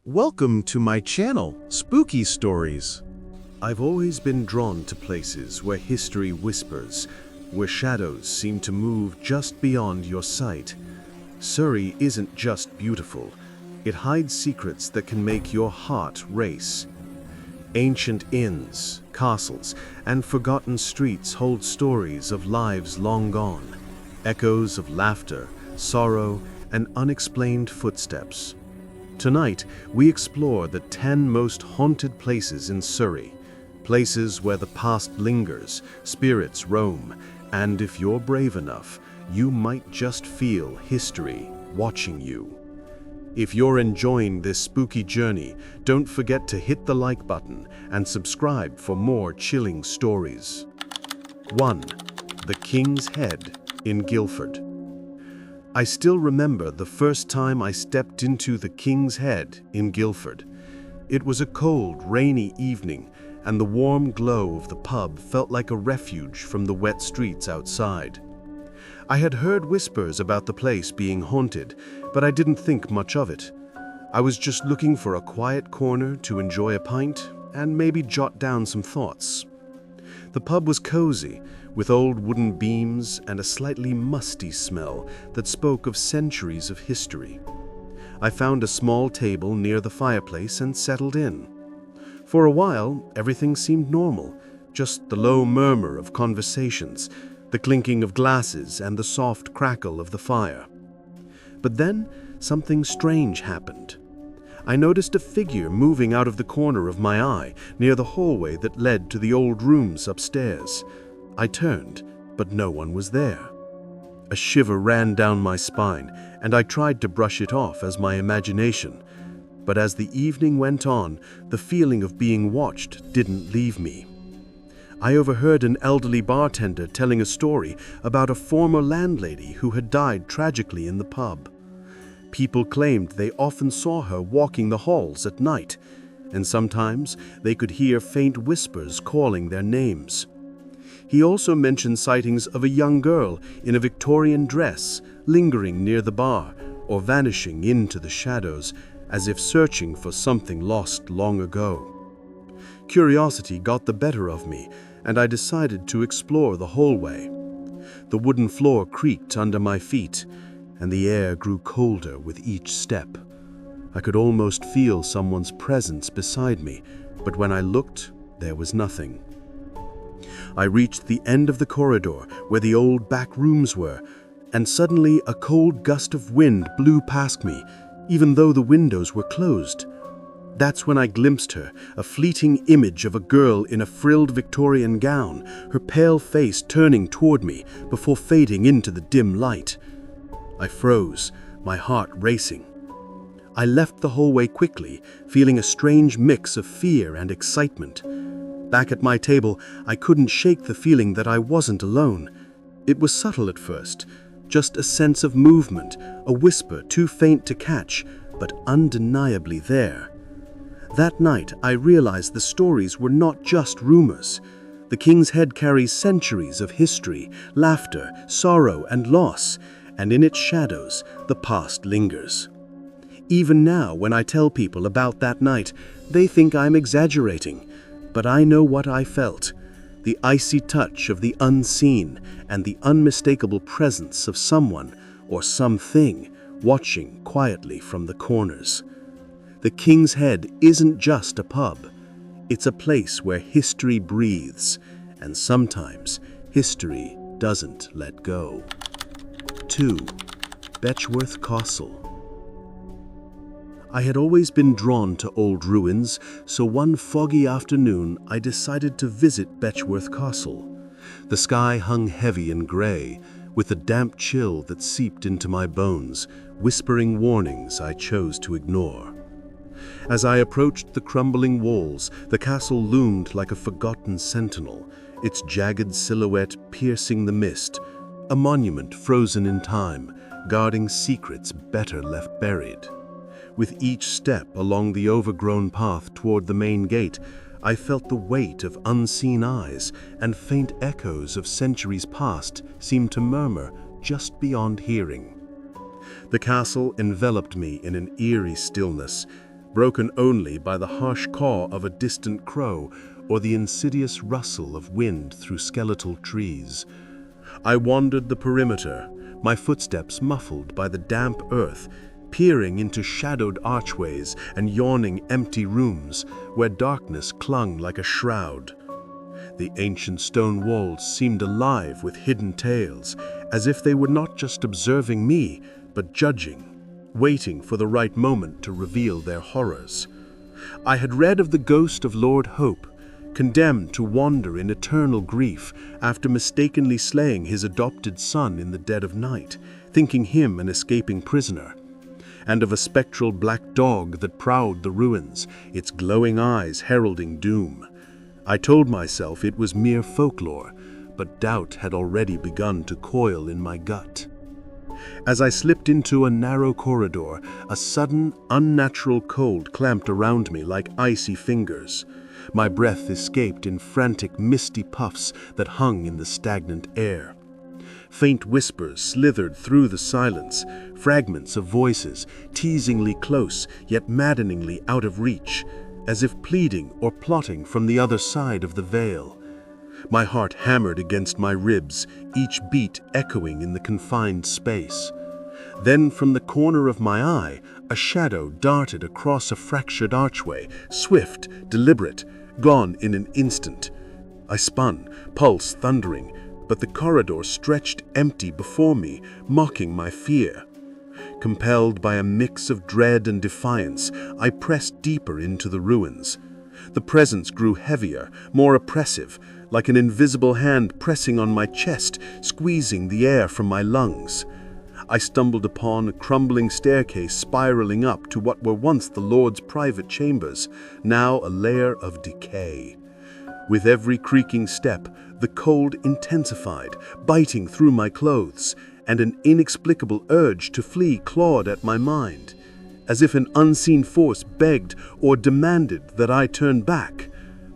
Welcome to my channel, Spooky Stories. I've always been drawn to places where history whispers, where shadows seem to move just beyond your sight. Surrey isn't just beautiful, it hides secrets that can make your heart race. Ancient inns, castles, and forgotten streets hold stories of lives long gone, echoes of laughter, sorrow, and unexplained footsteps. Tonight, we explore the 10 most haunted places in Surrey, places where the past lingers, spirits roam, and if you're brave enough, you might just feel history watching you. If you're enjoying this spooky journey, don't forget to hit the like button and subscribe for more chilling stories. 1. The King's Head in Guildford. I still remember the first time I stepped into the King's Head in Guildford. It was a cold, rainy evening, and the warm glow of the pub felt like a refuge from the wet streets outside. I had heard whispers about the place being haunted, but I didn't think much of it. I was just looking for a quiet corner to enjoy a pint and maybe jot down some thoughts. The pub was cozy, with old wooden beams and a slightly musty smell that spoke of centuries of history. I found a small table near the fireplace and settled in. For a while, everything seemed normal, just the low murmur of conversations, the clinking of glasses, and the soft crackle of the fire. But then, something strange happened. I noticed a figure moving out of the corner of my eye near the hallway that led to the old rooms upstairs. I turned, but no one was there. A shiver ran down my spine, and I tried to brush it off as my imagination. But as the evening went on, the feeling of being watched didn't leave me. I overheard an elderly bartender telling a story about a former landlady who had died tragically in the pub. People claimed they often saw her walking the halls at night, and sometimes they could hear faint whispers calling their names. He also mentioned sightings of a young girl in a Victorian dress lingering near the bar or vanishing into the shadows as if searching for something lost long ago. Curiosity got the better of me, and I decided to explore the hallway. The wooden floor creaked under my feet, and the air grew colder with each step. I could almost feel someone's presence beside me, but when I looked, there was nothing. I reached the end of the corridor where the old back rooms were, and suddenly a cold gust of wind blew past me, even though the windows were closed. That's when I glimpsed her, a fleeting image of a girl in a frilled Victorian gown, her pale face turning toward me before fading into the dim light. I froze, my heart racing. I left the hallway quickly, feeling a strange mix of fear and excitement. Back at my table, I couldn't shake the feeling that I wasn't alone. It was subtle at first, just a sense of movement, a whisper too faint to catch, but undeniably there. That night, I realized the stories were not just rumors. The King's Head carries centuries of history, laughter, sorrow, and loss, and in its shadows, the past lingers. Even now, when I tell people about that night, they think I'm exaggerating. But I know what I felt, the icy touch of the unseen and the unmistakable presence of someone or something watching quietly from the corners. The King's Head isn't just a pub. It's a place where history breathes, and sometimes history doesn't let go. 2. Betchworth Castle. I had always been drawn to old ruins, so one foggy afternoon I decided to visit Betchworth Castle. The sky hung heavy and grey, with a damp chill that seeped into my bones, whispering warnings I chose to ignore. As I approached the crumbling walls, the castle loomed like a forgotten sentinel, its jagged silhouette piercing the mist, a monument frozen in time, guarding secrets better left buried. With each step along the overgrown path toward the main gate, I felt the weight of unseen eyes, and faint echoes of centuries past seemed to murmur just beyond hearing. The castle enveloped me in an eerie stillness, broken only by the harsh caw of a distant crow or the insidious rustle of wind through skeletal trees. I wandered the perimeter, my footsteps muffled by the damp earth, peering into shadowed archways and yawning empty rooms where darkness clung like a shroud. The ancient stone walls seemed alive with hidden tales, as if they were not just observing me, but judging, waiting for the right moment to reveal their horrors. I had read of the ghost of Lord Hope, condemned to wander in eternal grief after mistakenly slaying his adopted son in the dead of night, thinking him an escaping prisoner, and of a spectral black dog that prowled the ruins, its glowing eyes heralding doom. I told myself it was mere folklore, but doubt had already begun to coil in my gut. As I slipped into a narrow corridor, a sudden, unnatural cold clamped around me like icy fingers. My breath escaped in frantic, misty puffs that hung in the stagnant air. Faint whispers slithered through the silence, fragments of voices, teasingly close yet maddeningly out of reach, as if pleading or plotting from the other side of the veil. My heart hammered against my ribs, each beat echoing in the confined space. Then from the corner of my eye, a shadow darted across a fractured archway, swift, deliberate, gone in an instant. I spun, pulse thundering, but the corridor stretched empty before me, mocking my fear. Compelled by a mix of dread and defiance, I pressed deeper into the ruins. The presence grew heavier, more oppressive, like an invisible hand pressing on my chest, squeezing the air from my lungs. I stumbled upon a crumbling staircase spiraling up to what were once the Lord's private chambers, now a lair of decay. With every creaking step, the cold intensified, biting through my clothes, and an inexplicable urge to flee clawed at my mind, as if an unseen force begged or demanded that I turn back.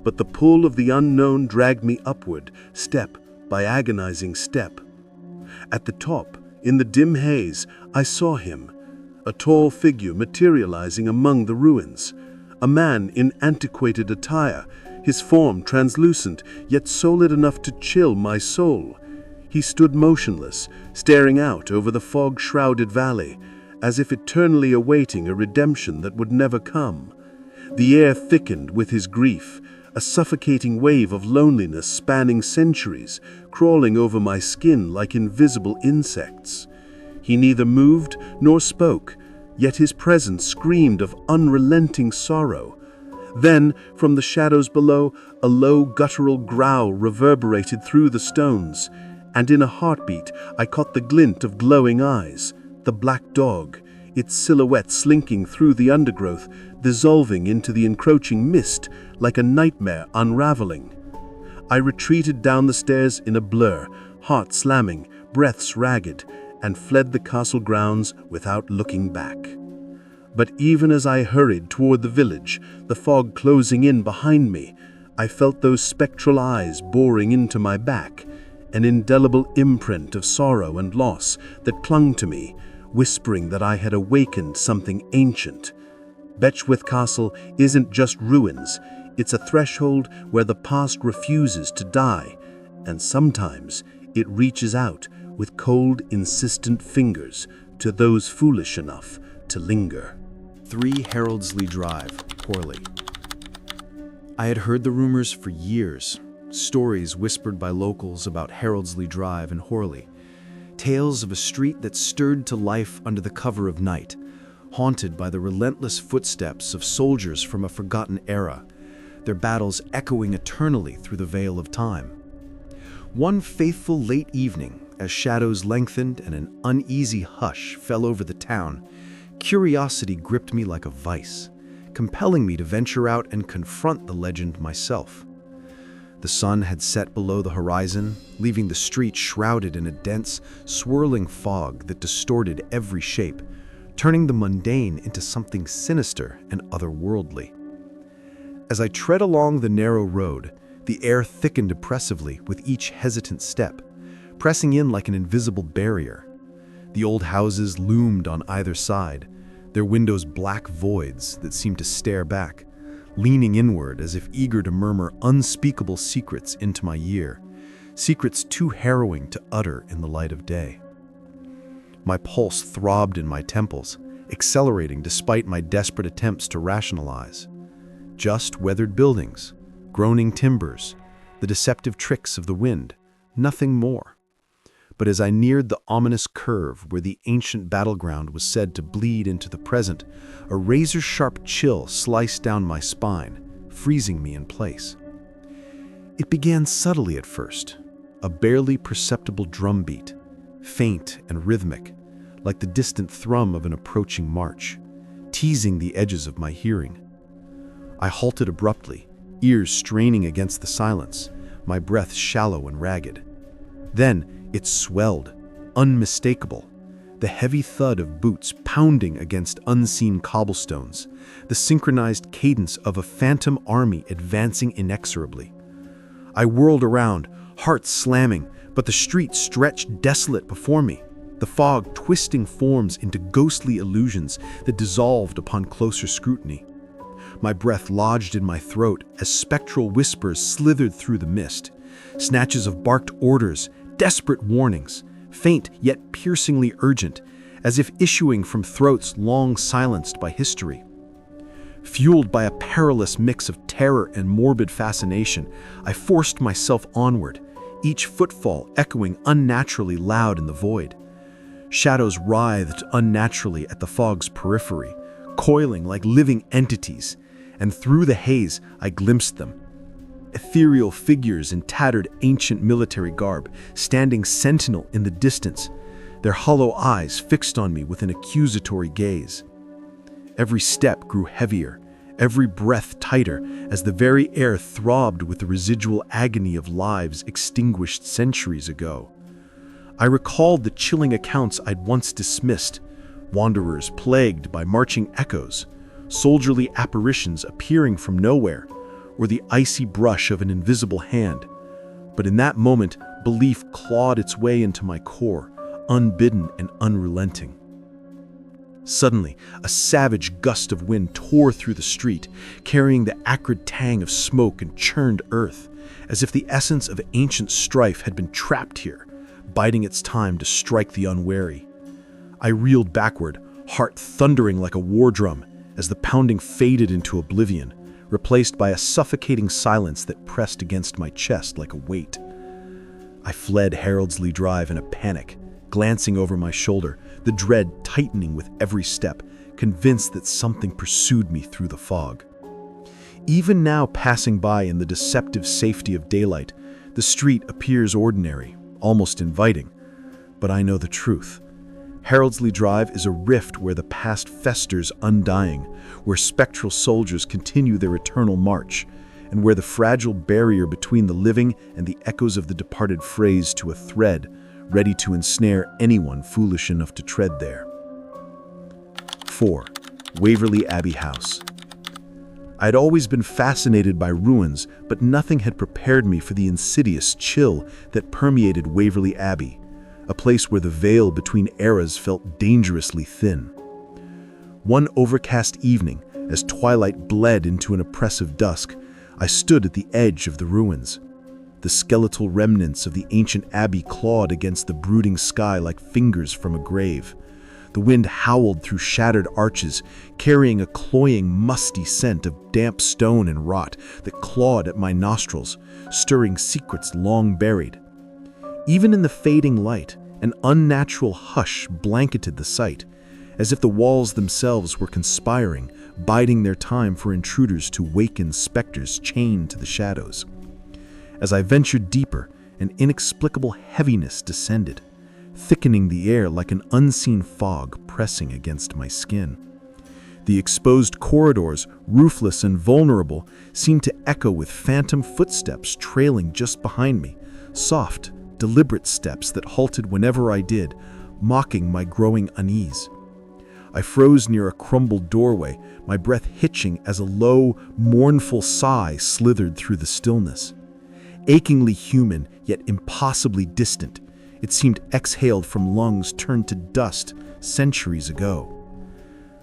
But the pull of the unknown dragged me upward, step by agonizing step. At the top, in the dim haze, I saw him, a tall figure materializing among the ruins, a man in antiquated attire, his form translucent yet solid enough to chill my soul. He stood motionless, staring out over the fog-shrouded valley, as if eternally awaiting a redemption that would never come. The air thickened with his grief, a suffocating wave of loneliness spanning centuries, crawling over my skin like invisible insects. He neither moved nor spoke, yet his presence screamed of unrelenting sorrow. Then, from the shadows below, a low guttural growl reverberated through the stones, and in a heartbeat I caught the glint of glowing eyes, the black dog, its silhouette slinking through the undergrowth, dissolving into the encroaching mist like a nightmare unraveling. I retreated down the stairs in a blur, heart slamming, breaths ragged, and fled the castle grounds without looking back. But even as I hurried toward the village, the fog closing in behind me, I felt those spectral eyes boring into my back, an indelible imprint of sorrow and loss that clung to me, whispering that I had awakened something ancient. Betchworth Castle isn't just ruins, it's a threshold where the past refuses to die, and sometimes it reaches out with cold, insistent fingers to those foolish enough to linger. 3 Heraldsley Drive, Horley. I had heard the rumors for years, stories whispered by locals about Heraldsley Drive in Horley, tales of a street that stirred to life under the cover of night, haunted by the relentless footsteps of soldiers from a forgotten era, their battles echoing eternally through the veil of time. One faithful late evening, as shadows lengthened and an uneasy hush fell over the town, curiosity gripped me like a vice, compelling me to venture out and confront the legend myself. The sun had set below the horizon, leaving the street shrouded in a dense, swirling fog that distorted every shape, turning the mundane into something sinister and otherworldly. As I tread along the narrow road, the air thickened oppressively with each hesitant step, pressing in like an invisible barrier. The old houses loomed on either side, their windows black voids that seemed to stare back, leaning inward as if eager to murmur unspeakable secrets into my ear, secrets too harrowing to utter in the light of day. My pulse throbbed in my temples, accelerating despite my desperate attempts to rationalize. Just weathered buildings, groaning timbers, the deceptive tricks of the wind, nothing more. But as I neared the ominous curve where the ancient battleground was said to bleed into the present, a razor-sharp chill sliced down my spine, freezing me in place. It began subtly at first, a barely perceptible drumbeat, faint and rhythmic, like the distant thrum of an approaching march, teasing the edges of my hearing. I halted abruptly, ears straining against the silence, my breath shallow and ragged. Then it swelled, unmistakable, the heavy thud of boots pounding against unseen cobblestones, the synchronized cadence of a phantom army advancing inexorably. I whirled around, heart slamming, but the street stretched desolate before me, the fog twisting forms into ghostly illusions that dissolved upon closer scrutiny. My breath lodged in my throat as spectral whispers slithered through the mist, snatches of barked orders, desperate warnings, faint yet piercingly urgent, as if issuing from throats long silenced by history. Fueled by a perilous mix of terror and morbid fascination, I forced myself onward, each footfall echoing unnaturally loud in the void. Shadows writhed unnaturally at the fog's periphery, coiling like living entities, and through the haze I glimpsed them. Ethereal figures in tattered ancient military garb, standing sentinel in the distance, their hollow eyes fixed on me with an accusatory gaze. Every step grew heavier, every breath tighter, as the very air throbbed with the residual agony of lives extinguished centuries ago. I recalled the chilling accounts I'd once dismissed, wanderers plagued by marching echoes, soldierly apparitions appearing from nowhere, or the icy brush of an invisible hand. But in that moment, belief clawed its way into my core, unbidden and unrelenting. Suddenly, a savage gust of wind tore through the street, carrying the acrid tang of smoke and churned earth, as if the essence of ancient strife had been trapped here, biding its time to strike the unwary. I reeled backward, heart thundering like a war drum, as the pounding faded into oblivion, replaced by a suffocating silence that pressed against my chest like a weight. I fled Haroldsley Drive in a panic, glancing over my shoulder, the dread tightening with every step, convinced that something pursued me through the fog. Even now, passing by in the deceptive safety of daylight, the street appears ordinary, almost inviting, but I know the truth. Haroldsley Drive is a rift where the past festers undying, where spectral soldiers continue their eternal march, and where the fragile barrier between the living and the echoes of the departed frays to a thread, ready to ensnare anyone foolish enough to tread there. 4. Waverley Abbey House. I had always been fascinated by ruins, but nothing had prepared me for the insidious chill that permeated Waverley Abbey, a place where the veil between eras felt dangerously thin. One overcast evening, as twilight bled into an oppressive dusk, I stood at the edge of the ruins. The skeletal remnants of the ancient abbey clawed against the brooding sky like fingers from a grave. The wind howled through shattered arches, carrying a cloying, musty scent of damp stone and rot that clawed at my nostrils, stirring secrets long buried. Even in the fading light, an unnatural hush blanketed the sight, as if the walls themselves were conspiring, biding their time for intruders to waken specters chained to the shadows. As I ventured deeper, an inexplicable heaviness descended, thickening the air like an unseen fog pressing against my skin. The exposed corridors, roofless and vulnerable, seemed to echo with phantom footsteps trailing just behind me, soft, deliberate steps that halted whenever I did, mocking my growing unease. I froze near a crumbled doorway, my breath hitching as a low, mournful sigh slithered through the stillness. Achingly human, yet impossibly distant, it seemed exhaled from lungs turned to dust centuries ago.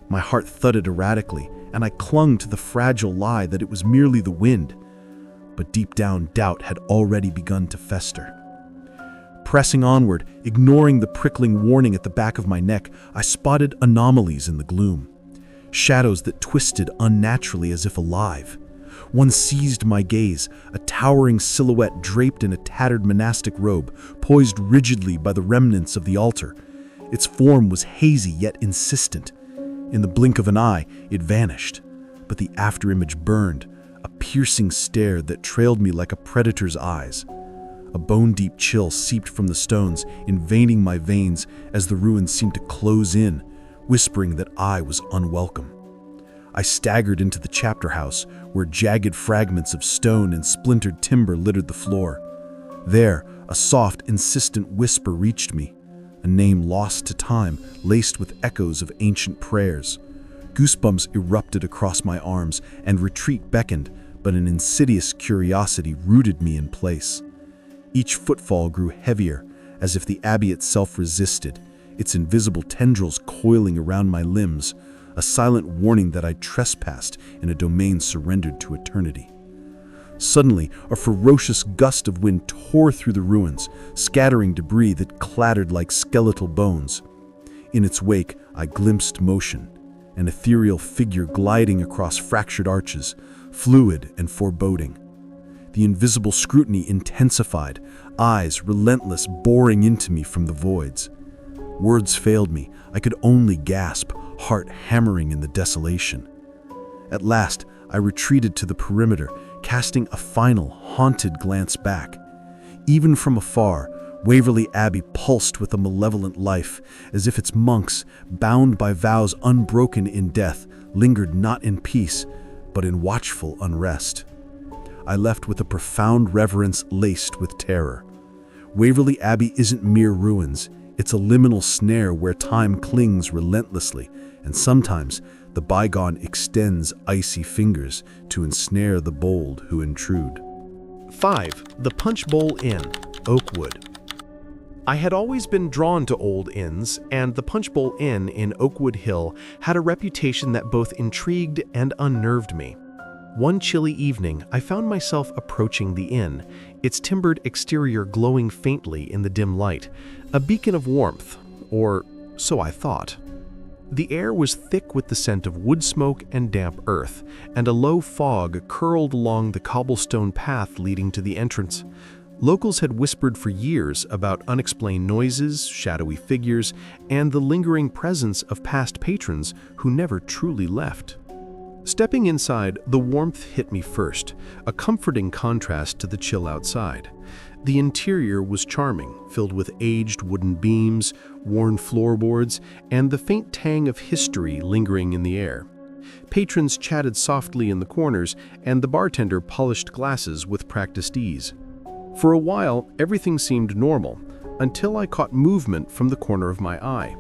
My heart thudded erratically, and I clung to the fragile lie that it was merely the wind. But deep down, doubt had already begun to fester. Pressing onward, ignoring the prickling warning at the back of my neck, I spotted anomalies in the gloom. Shadows that twisted unnaturally as if alive. One seized my gaze, a towering silhouette draped in a tattered monastic robe, poised rigidly by the remnants of the altar. Its form was hazy yet insistent. In the blink of an eye, it vanished, but the afterimage burned, a piercing stare that trailed me like a predator's eyes. A bone-deep chill seeped from the stones, invading my veins as the ruins seemed to close in, whispering that I was unwelcome. I staggered into the chapter house, where jagged fragments of stone and splintered timber littered the floor. There, a soft, insistent whisper reached me, a name lost to time, laced with echoes of ancient prayers. Goosebumps erupted across my arms, and retreat beckoned, but an insidious curiosity rooted me in place. Each footfall grew heavier, as if the abbey itself resisted, its invisible tendrils coiling around my limbs, a silent warning that I'd trespassed in a domain surrendered to eternity. Suddenly, a ferocious gust of wind tore through the ruins, scattering debris that clattered like skeletal bones. In its wake, I glimpsed motion, an ethereal figure gliding across fractured arches, fluid and foreboding. The invisible scrutiny intensified, eyes relentless, boring into me from the voids. Words failed me. I could only gasp, heart hammering in the desolation. At last, I retreated to the perimeter, casting a final, haunted glance back. Even from afar, Waverley Abbey pulsed with a malevolent life, as if its monks, bound by vows unbroken in death, lingered not in peace, but in watchful unrest. I left with a profound reverence laced with terror. Waverley Abbey isn't mere ruins, it's a liminal snare where time clings relentlessly, and sometimes the bygone extends icy fingers to ensnare the bold who intrude. 5. The Punch Bowl Inn, Oakwood. I had always been drawn to old inns, and the Punch Bowl Inn in Oakwood Hill had a reputation that both intrigued and unnerved me. One chilly evening, I found myself approaching the inn, its timbered exterior glowing faintly in the dim light, a beacon of warmth, or so I thought. The air was thick with the scent of wood smoke and damp earth, and a low fog curled along the cobblestone path leading to the entrance. Locals had whispered for years about unexplained noises, shadowy figures, and the lingering presence of past patrons who never truly left. Stepping inside, the warmth hit me first, a comforting contrast to the chill outside. The interior was charming, filled with aged wooden beams, worn floorboards, and the faint tang of history lingering in the air. Patrons chatted softly in the corners, and the bartender polished glasses with practiced ease. For a while, everything seemed normal, until I caught movement from the corner of my eye.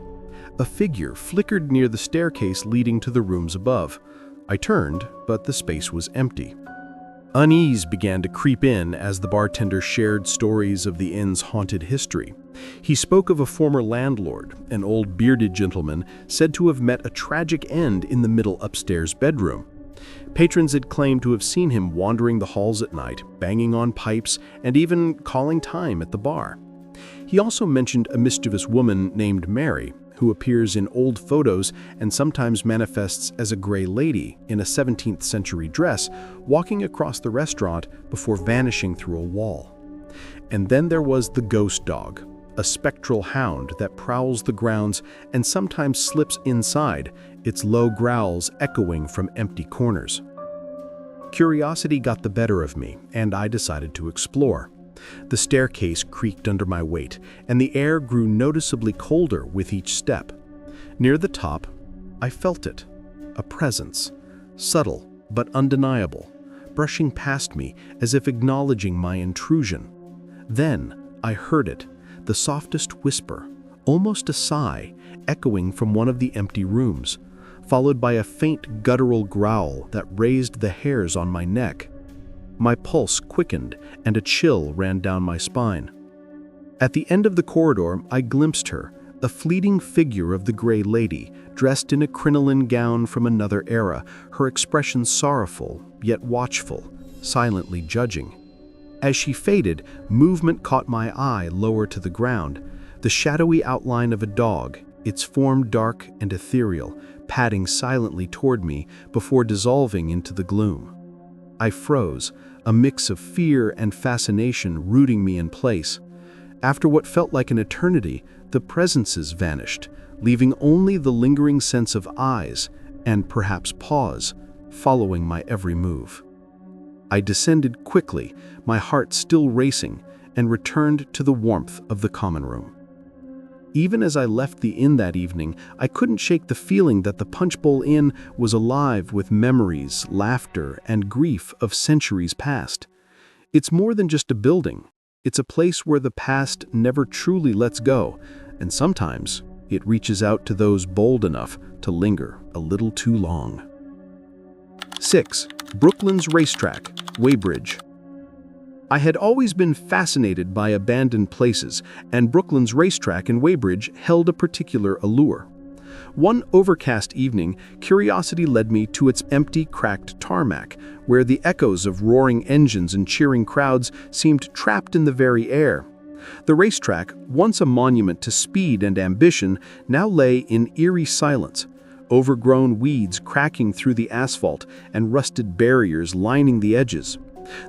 A figure flickered near the staircase leading to the rooms above. I turned, but the space was empty. Unease began to creep in as the bartender shared stories of the inn's haunted history. He spoke of a former landlord, an old bearded gentleman said to have met a tragic end in the middle upstairs bedroom. Patrons had claimed to have seen him wandering the halls at night, banging on pipes, and even calling time at the bar. He also mentioned a mischievous woman named Mary, who appears in old photos and sometimes manifests as a gray lady in a 17th century dress, walking across the restaurant before vanishing through a wall. And then there was the ghost dog, a spectral hound that prowls the grounds and sometimes slips inside, its low growls echoing from empty corners. Curiosity got the better of me, and I decided to explore. The staircase creaked under my weight, and the air grew noticeably colder with each step. Near the top, I felt it, a presence, subtle but undeniable, brushing past me as if acknowledging my intrusion. Then I heard it, the softest whisper, almost a sigh, echoing from one of the empty rooms, followed by a faint guttural growl that raised the hairs on my neck. My pulse quickened, and a chill ran down my spine. At the end of the corridor, I glimpsed her, a fleeting figure of the gray lady, dressed in a crinoline gown from another era, her expression sorrowful, yet watchful, silently judging. As she faded, movement caught my eye lower to the ground, the shadowy outline of a dog, its form dark and ethereal, padding silently toward me before dissolving into the gloom. I froze, a mix of fear and fascination rooting me in place. After what felt like an eternity, the presences vanished, leaving only the lingering sense of eyes, and perhaps paws, following my every move. I descended quickly, my heart still racing, and returned to the warmth of the common room. Even as I left the inn that evening, I couldn't shake the feeling that the Punch Bowl Inn was alive with memories, laughter, and grief of centuries past. It's more than just a building. It's a place where the past never truly lets go, and sometimes it reaches out to those bold enough to linger a little too long. 6. Brooklyn's Racetrack, Weybridge. I had always been fascinated by abandoned places, and Brooklyn's Racetrack in Weybridge held a particular allure. One overcast evening, curiosity led me to its empty, cracked tarmac, where the echoes of roaring engines and cheering crowds seemed trapped in the very air. The racetrack, once a monument to speed and ambition, now lay in eerie silence, overgrown weeds cracking through the asphalt and rusted barriers lining the edges.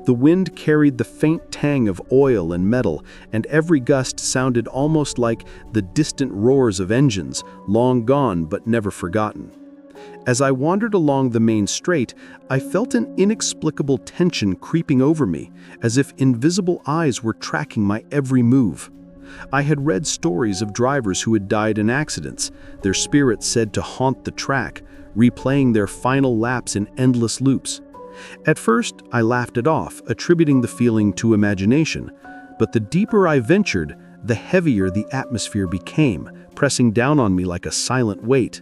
The wind carried the faint tang of oil and metal, and every gust sounded almost like the distant roars of engines, long gone but never forgotten. As I wandered along the main straight, I felt an inexplicable tension creeping over me, as if invisible eyes were tracking my every move. I had read stories of drivers who had died in accidents, their spirits said to haunt the track, replaying their final laps in endless loops. At first, I laughed it off, attributing the feeling to imagination, but the deeper I ventured, the heavier the atmosphere became, pressing down on me like a silent weight.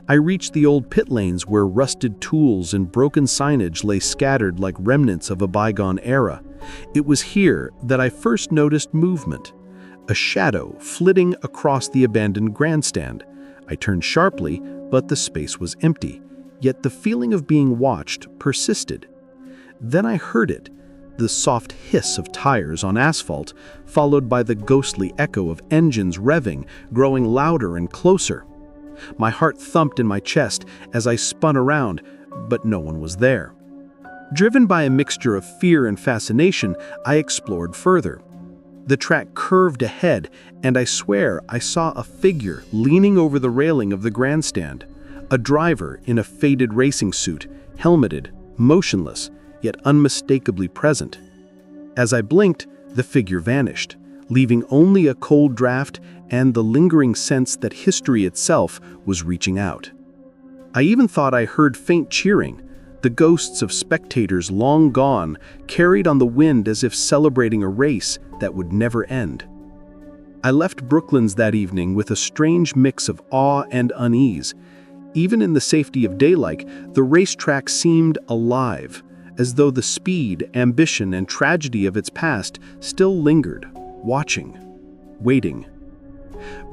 I reached the old pit lanes where rusted tools and broken signage lay scattered like remnants of a bygone era. It was here that I first noticed movement, a shadow flitting across the abandoned grandstand. I turned sharply, but the space was empty. Yet the feeling of being watched persisted. Then I heard it, the soft hiss of tires on asphalt, followed by the ghostly echo of engines revving, growing louder and closer. My heart thumped in my chest as I spun around, but no one was there. Driven by a mixture of fear and fascination, I explored further. The track curved ahead, and I swear I saw a figure leaning over the railing of the grandstand. A driver in a faded racing suit, helmeted, motionless, yet unmistakably present. As I blinked, the figure vanished, leaving only a cold draft and the lingering sense that history itself was reaching out. I even thought I heard faint cheering, the ghosts of spectators long gone, carried on the wind as if celebrating a race that would never end. I left Brooklands that evening with a strange mix of awe and unease. Even in the safety of daylight, the racetrack seemed alive, as though the speed, ambition, and tragedy of its past still lingered, watching, waiting.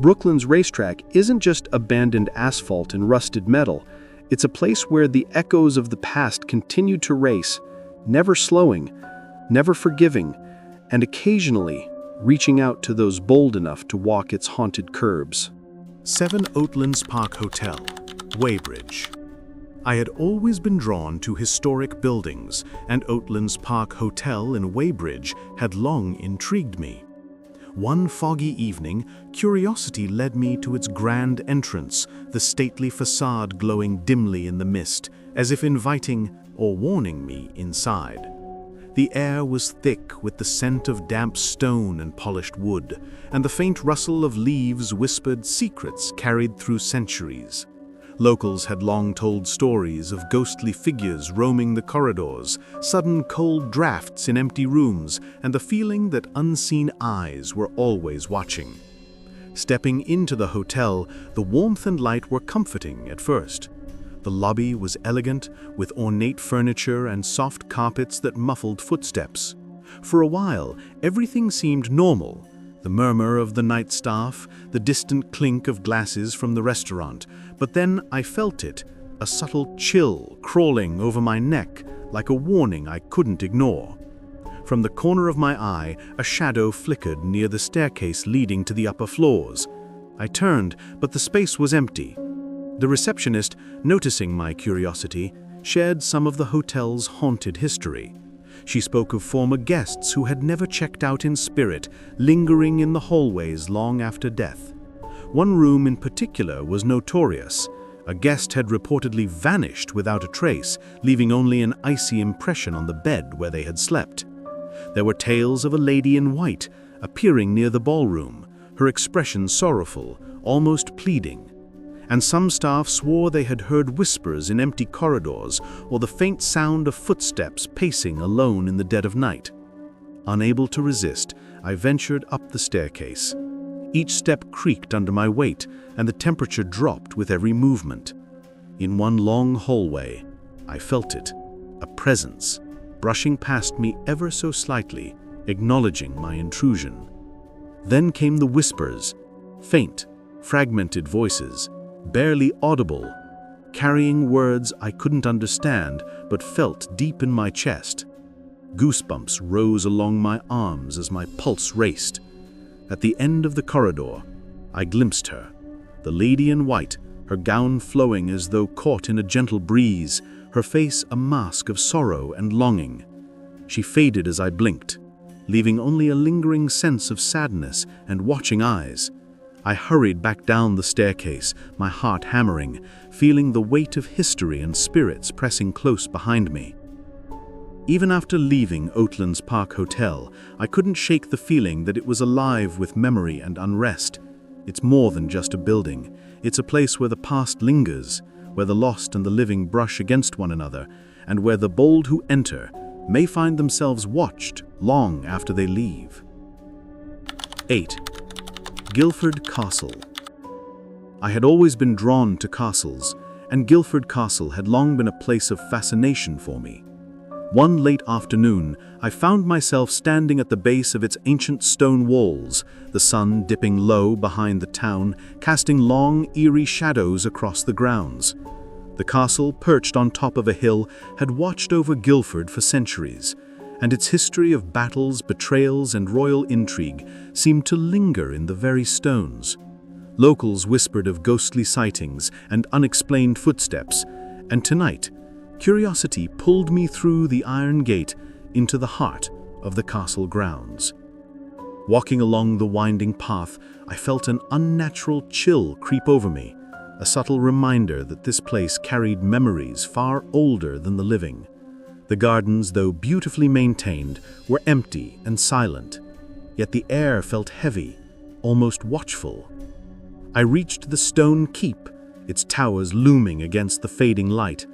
Brooklands Racetrack isn't just abandoned asphalt and rusted metal. It's a place where the echoes of the past continue to race, never slowing, never forgiving, and occasionally reaching out to those bold enough to walk its haunted curbs. 7 Oatlands Park Hotel, Weybridge. I had always been drawn to historic buildings, and Oatlands Park Hotel in Weybridge had long intrigued me. One foggy evening, curiosity led me to its grand entrance, the stately facade glowing dimly in the mist, as if inviting or warning me inside. The air was thick with the scent of damp stone and polished wood, and the faint rustle of leaves whispered secrets carried through centuries. Locals had long told stories of ghostly figures roaming the corridors, sudden cold drafts in empty rooms, and the feeling that unseen eyes were always watching. Stepping into the hotel, the warmth and light were comforting at first. The lobby was elegant, with ornate furniture and soft carpets that muffled footsteps. For a while, everything seemed normal. the murmur of the night staff, the distant clink of glasses from the restaurant. But then I felt it, a subtle chill crawling over my neck, like a warning I couldn't ignore. From the corner of my eye, a shadow flickered near the staircase leading to the upper floors. I turned, but the space was empty. The receptionist, noticing my curiosity, shared some of the hotel's haunted history. She spoke of former guests who had never checked out in spirit, lingering in the hallways long after death. One room in particular was notorious. A guest had reportedly vanished without a trace, leaving only an icy impression on the bed where they had slept. There were tales of a lady in white appearing near the ballroom, her expression sorrowful, almost pleading. And some staff swore they had heard whispers in empty corridors or the faint sound of footsteps pacing alone in the dead of night. Unable to resist, I ventured up the staircase. Each step creaked under my weight, and the temperature dropped with every movement. In one long hallway, I felt it, a presence, brushing past me ever so slightly, acknowledging my intrusion. Then came the whispers, faint, fragmented voices, barely audible, carrying words I couldn't understand but felt deep in my chest. Goosebumps rose along my arms as my pulse raced. At the end of the corridor, I glimpsed her, the lady in white, her gown flowing as though caught in a gentle breeze, her face a mask of sorrow and longing. She faded as I blinked, leaving only a lingering sense of sadness and watching eyes. I hurried back down the staircase, my heart hammering, feeling the weight of history and spirits pressing close behind me. Even after leaving Oatlands Park Hotel, I couldn't shake the feeling that it was alive with memory and unrest. It's more than just a building. It's a place where the past lingers, where the lost and the living brush against one another, and where the bold who enter may find themselves watched long after they leave. 8. Guildford Castle. I had always been drawn to castles, and Guildford Castle had long been a place of fascination for me. One late afternoon, I found myself standing at the base of its ancient stone walls, the sun dipping low behind the town, casting long, eerie shadows across the grounds. The castle, perched on top of a hill, had watched over Guildford for centuries, and its history of battles, betrayals, and royal intrigue seemed to linger in the very stones. Locals whispered of ghostly sightings and unexplained footsteps, and tonight, curiosity pulled me through the iron gate into the heart of the castle grounds. Walking along the winding path, I felt an unnatural chill creep over me, a subtle reminder that this place carried memories far older than the living. The gardens, though beautifully maintained, were empty and silent, yet the air felt heavy, almost watchful. I reached the stone keep, its towers looming against the fading light.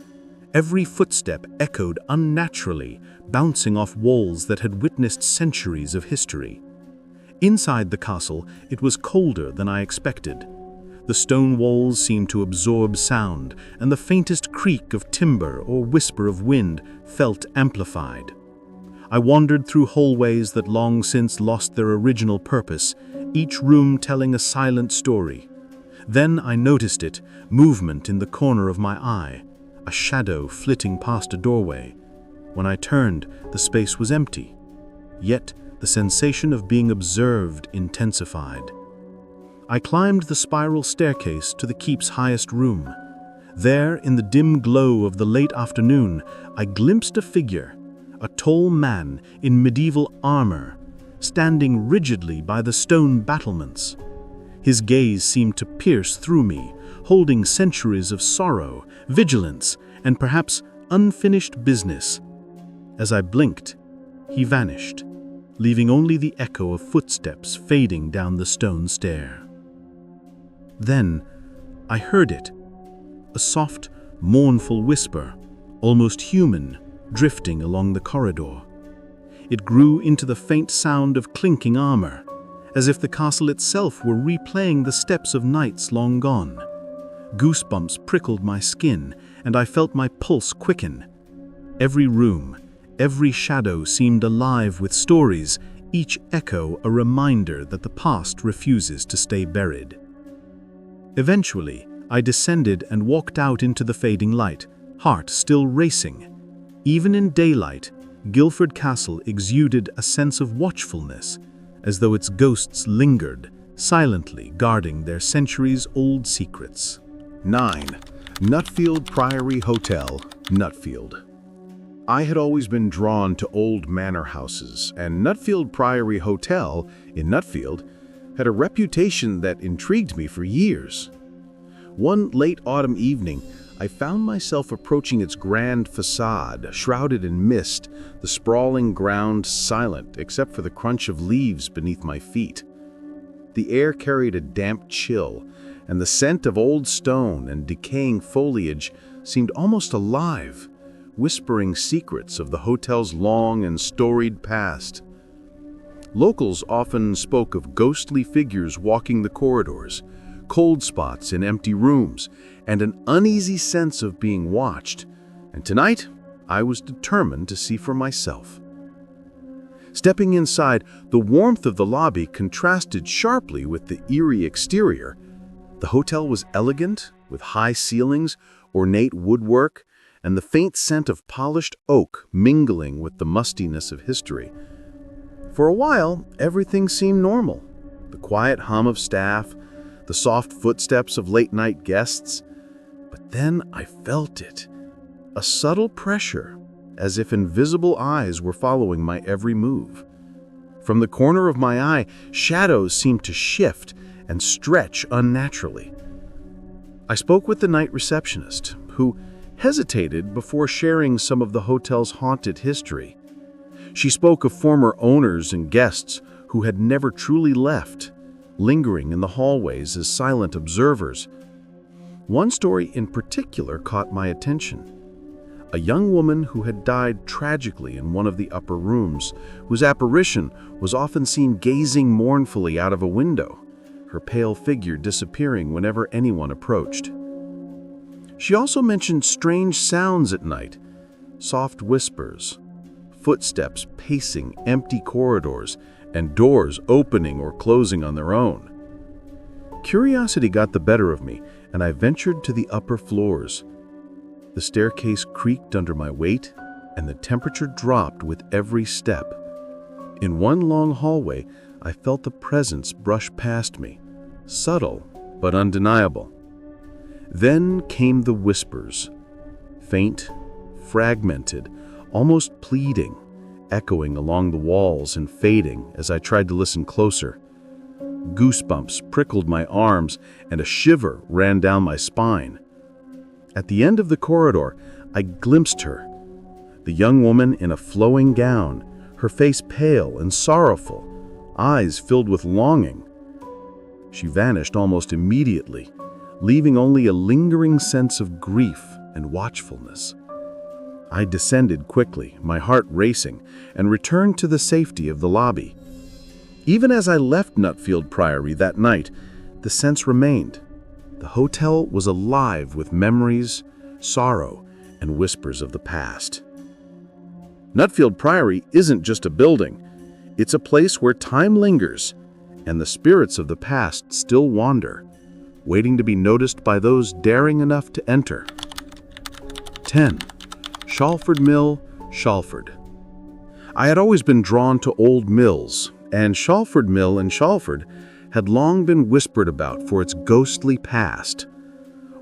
Every footstep echoed unnaturally, bouncing off walls that had witnessed centuries of history. Inside the castle, it was colder than I expected. The stone walls seemed to absorb sound, and the faintest creak of timber or whisper of wind felt amplified. I wandered through hallways that long since lost their original purpose, each room telling a silent story. Then I noticed it, movement in the corner of my eye, a shadow flitting past a doorway. When I turned, the space was empty. Yet the sensation of being observed intensified. I climbed the spiral staircase to the keep's highest room. There, in the dim glow of the late afternoon, I glimpsed a figure, a tall man in medieval armor, standing rigidly by the stone battlements. His gaze seemed to pierce through me, holding centuries of sorrow, vigilance, and perhaps unfinished business. As I blinked, he vanished, leaving only the echo of footsteps fading down the stone stair. Then I heard it, a soft, mournful whisper, almost human, drifting along the corridor. It grew into the faint sound of clinking armor, as if the castle itself were replaying the steps of nights long gone. Goosebumps prickled my skin, and I felt my pulse quicken. Every room, every shadow seemed alive with stories, each echo a reminder that the past refuses to stay buried. Eventually, I descended and walked out into the fading light, heart still racing. Even in daylight, Guildford Castle exuded a sense of watchfulness, as though its ghosts lingered, silently guarding their centuries-old secrets. 9. Nutfield Priory Hotel, Nutfield. I had always been drawn to old manor houses, and Nutfield Priory Hotel in Nutfield had a reputation that intrigued me for years. One late autumn evening, I found myself approaching its grand facade, shrouded in mist, the sprawling ground silent except for the crunch of leaves beneath my feet. The air carried a damp chill, and the scent of old stone and decaying foliage seemed almost alive, whispering secrets of the hotel's long and storied past. Locals often spoke of ghostly figures walking the corridors, cold spots in empty rooms, and an uneasy sense of being watched, and tonight I was determined to see for myself. Stepping inside, the warmth of the lobby contrasted sharply with the eerie exterior. The hotel was elegant, with high ceilings, ornate woodwork, and the faint scent of polished oak mingling with the mustiness of history. For a while, everything seemed normal. The quiet hum of staff, the soft footsteps of late-night guests. But then I felt it, a subtle pressure, as if invisible eyes were following my every move. From the corner of my eye, shadows seemed to shift and stretch unnaturally. I spoke with the night receptionist, who hesitated before sharing some of the hotel's haunted history. She spoke of former owners and guests who had never truly left, lingering in the hallways as silent observers. One story in particular caught my attention. A young woman who had died tragically in one of the upper rooms, whose apparition was often seen gazing mournfully out of a window, her pale figure disappearing whenever anyone approached. She also mentioned strange sounds at night, soft whispers, footsteps pacing empty corridors, and doors opening or closing on their own. Curiosity got the better of me, and I ventured to the upper floors. The staircase creaked under my weight, and the temperature dropped with every step. In one long hallway, I felt the presence brush past me, subtle but undeniable. Then came the whispers, faint, fragmented, almost pleading, echoing along the walls and fading as I tried to listen closer. Goosebumps prickled my arms, and a shiver ran down my spine. At the end of the corridor, I glimpsed her, the young woman in a flowing gown, her face pale and sorrowful, eyes filled with longing. She vanished almost immediately, leaving only a lingering sense of grief and watchfulness. I descended quickly, my heart racing, and returned to the safety of the lobby. Even as I left Nutfield Priory that night, the sense remained. The hotel was alive with memories, sorrow, and whispers of the past. Nutfield Priory isn't just a building. It's a place where time lingers, and the spirits of the past still wander, waiting to be noticed by those daring enough to enter. 10. Shalford Mill, Shalford. I had always been drawn to old mills, and Shalford Mill in Shalford had long been whispered about for its ghostly past.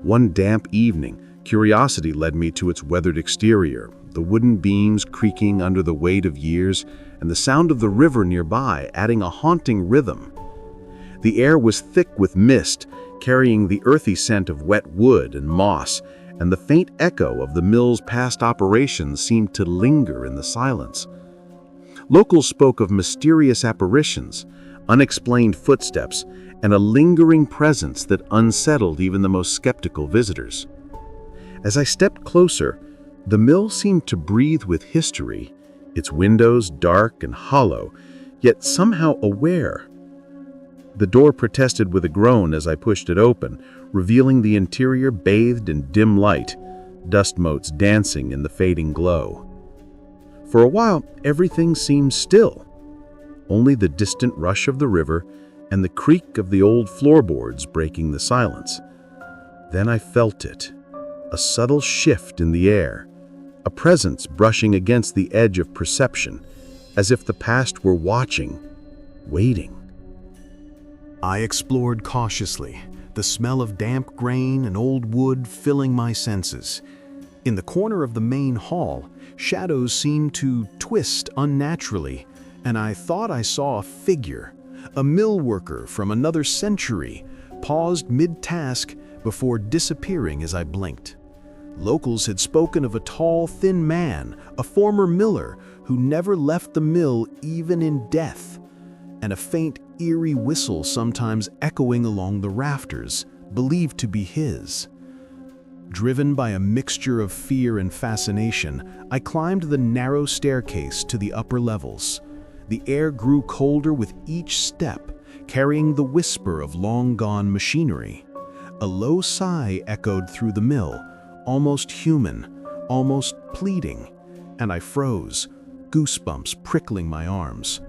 One damp evening, curiosity led me to its weathered exterior, the wooden beams creaking under the weight of years, and the sound of the river nearby adding a haunting rhythm. The air was thick with mist, carrying the earthy scent of wet wood and moss, and the faint echo of the mill's past operations seemed to linger in the silence. Locals spoke of mysterious apparitions, unexplained footsteps, and a lingering presence that unsettled even the most skeptical visitors. As I stepped closer, the mill seemed to breathe with history, its windows dark and hollow, yet somehow aware. The door protested with a groan as I pushed it open, revealing the interior bathed in dim light, dust motes dancing in the fading glow. For a while, everything seemed still. only the distant rush of the river and the creak of the old floorboards breaking the silence. Then I felt it, a subtle shift in the air, a presence brushing against the edge of perception, as if the past were watching, waiting. I explored cautiously, the smell of damp grain and old wood filling my senses. In the corner of the main hall, shadows seemed to twist unnaturally, and I thought I saw a figure, a mill worker from another century, paused mid-task before disappearing as I blinked. Locals had spoken of a tall, thin man, a former miller who never left the mill even in death, and a faint, eerie whistle sometimes echoing along the rafters, believed to be his. Driven by a mixture of fear and fascination, I climbed the narrow staircase to the upper levels. The air grew colder with each step, carrying the whisper of long-gone machinery. A low sigh echoed through the mill, almost human, almost pleading, and I froze, goosebumps prickling my arms.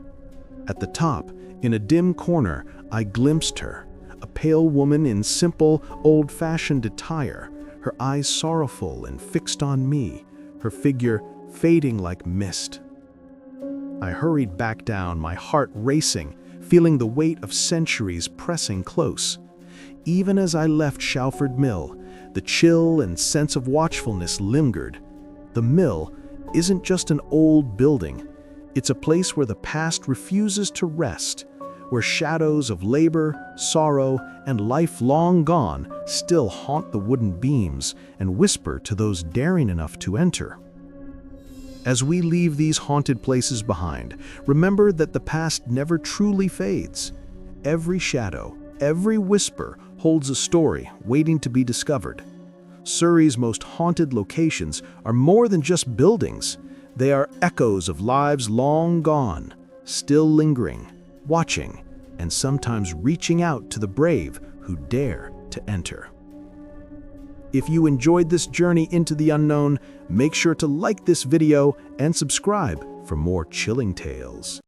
At the top, in a dim corner, I glimpsed her, a pale woman in simple, old-fashioned attire, her eyes sorrowful and fixed on me, her figure fading like mist. I hurried back down, my heart racing, feeling the weight of centuries pressing close. Even as I left Shalford Mill, the chill and sense of watchfulness lingered. The mill isn't just an old building. It's a place where the past refuses to rest, where shadows of labor, sorrow, and life long gone still haunt the wooden beams and whisper to those daring enough to enter. As we leave these haunted places behind, remember that the past never truly fades. Every shadow, every whisper holds a story waiting to be discovered. Surrey's most haunted locations are more than just buildings. They are echoes of lives long gone, still lingering, watching, and sometimes reaching out to the brave who dare to enter. If you enjoyed this journey into the unknown, make sure to like this video and subscribe for more chilling tales.